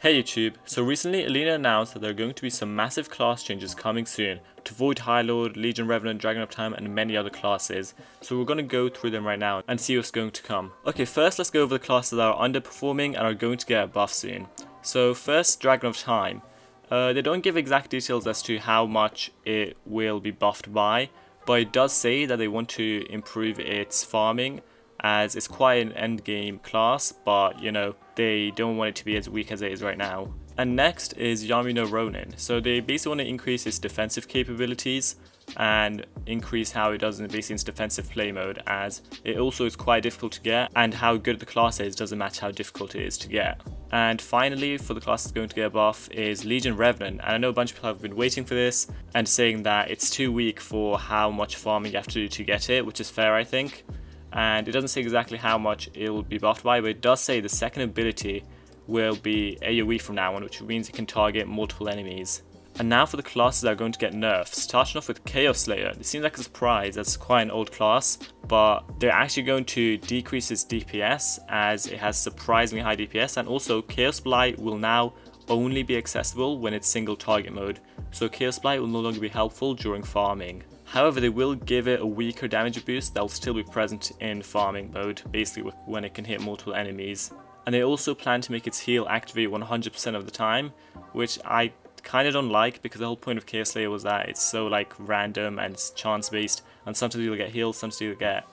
Hey YouTube, so recently Alina announced that there are going to be some massive class changes coming soon to Void Highlord, Legion Revenant, Dragon of Time and many other classes. So we're going to go through them right now and see what's going to come. Okay, first let's go over the classes that are underperforming and are going to get a buff soon. So first, Dragon of Time. They don't give exact details as to how much it will be buffed by, but it does say that they want to improve its farming, as it's quite an end game class, but you know, they don't want it to be as weak as it is right now. And next is Yamino Ronin. So they basically want to increase its defensive capabilities and increase how it does in its defensive play mode, as it also is quite difficult to get, and how good the class is doesn't match how difficult it is to get. And finally, for the class that's going to get a buff is Legion Revenant, and I know a bunch of people have been waiting for this and saying that it's too weak for how much farming you have to do to get it, which is fair I think. And it doesn't say exactly how much it will be buffed by, but it does say the second ability will be AoE from now on, which means it can target multiple enemies. And now for the classes that are going to get nerfs, starting off with Chaos Slayer. This seems like a surprise, as it's quite an old class, but they're actually going to decrease its DPS as it has surprisingly high DPS, and also Chaos Blight will now only be accessible when it's single target mode, so Chaos Blight will no longer be helpful during farming. However, they will give it a weaker damage boost that will still be present in farming mode, basically when it can hit multiple enemies. And they also plan to make its heal activate 100% of the time, which I kind of don't like, because the whole point of Chaos Slayer was that it's so like random and it's chance based, and sometimes you'll get heal, sometimes you'll get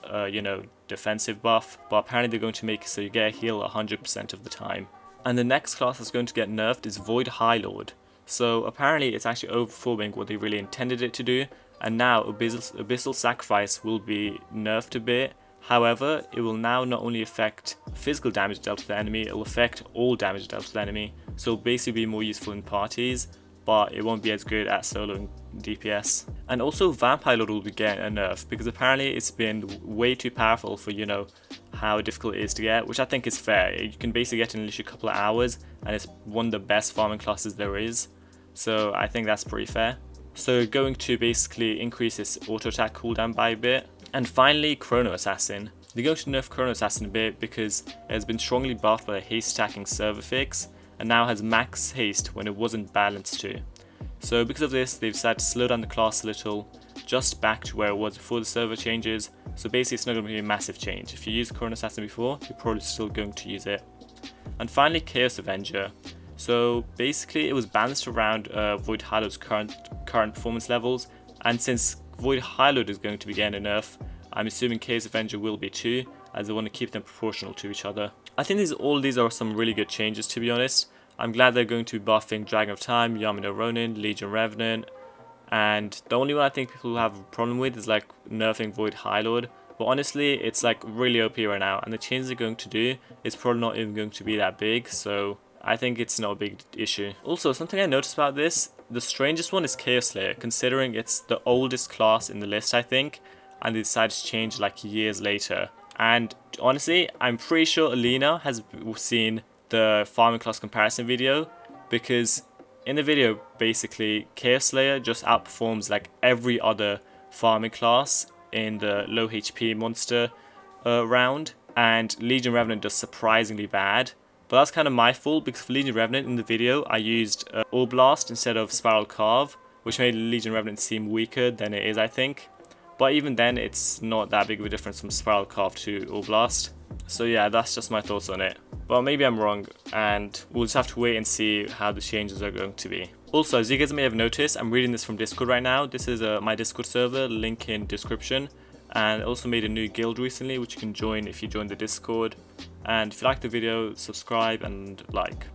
defensive buff, but apparently they're going to make it so you get a heal 100% of the time. And the next class that's going to get nerfed is Void Highlord. So apparently it's actually overperforming what they really intended it to do, and now Abyssal Sacrifice will be nerfed a bit. However, it will now not only affect physical damage dealt to the enemy, it will affect all damage dealt to the enemy, so it'll basically be more useful in parties, but it won't be as good at soloing DPS. And also Vampire Lord will be getting a nerf, because apparently it's been way too powerful for, how difficult it is to get, which I think is fair. You can basically get it in literally a couple of hours, and it's one of the best farming classes there is, so I think that's pretty fair. So going to basically increase its auto attack cooldown by a bit. And finally, Chrono Assassin. They're going to nerf Chrono Assassin a bit because it has been strongly buffed by the haste stacking server fix, and now has max haste when it wasn't balanced to. So because of this, they've decided to slow down the class a little, just back to where it was before the server changes. So basically it's not going to be a massive change. If you used Chrono Assassin before, you're probably still going to use it. And finally, Chaos Avenger. So basically it was balanced around Void Highlord's current performance levels, and since Void Highlord is going to be getting a nerf, I'm assuming Chaos Avenger will be too, as they want to keep them proportional to each other. I think all these are some really good changes, to be honest. I'm glad they're going to be buffing Dragon of Time, Yamino Ronin, Legion Revenant, and the only one I think people have a problem with is like nerfing Void Highlord. But honestly, it's like really OP right now, and the changes they're going to do is probably not even going to be that big, so I think it's not a big issue. Also, something I noticed about this, the strangest one is Chaos Slayer, considering it's the oldest class in the list, I think, and they decided to change like years later. And honestly, I'm pretty sure Alina has seen the farming class comparison video, because in the video, basically, Chaos Slayer just outperforms like every other farming class in the low HP monster round, and Legion Revenant does surprisingly bad. But that's kind of my fault, because for Legion Revenant in the video I used Ore Blast instead of Spiral Carve, which made Legion Revenant seem weaker than it is, I think. But even then it's not that big of a difference from Spiral Carve to Ore Blast. So yeah, that's just my thoughts on it. But maybe I'm wrong, and we'll just have to wait and see how the changes are going to be. Also, as you guys may have noticed, I'm reading this from Discord right now. This is my Discord server, link in description. And I also made a new guild recently, which you can join if you join the Discord. And if you like the video, subscribe and like.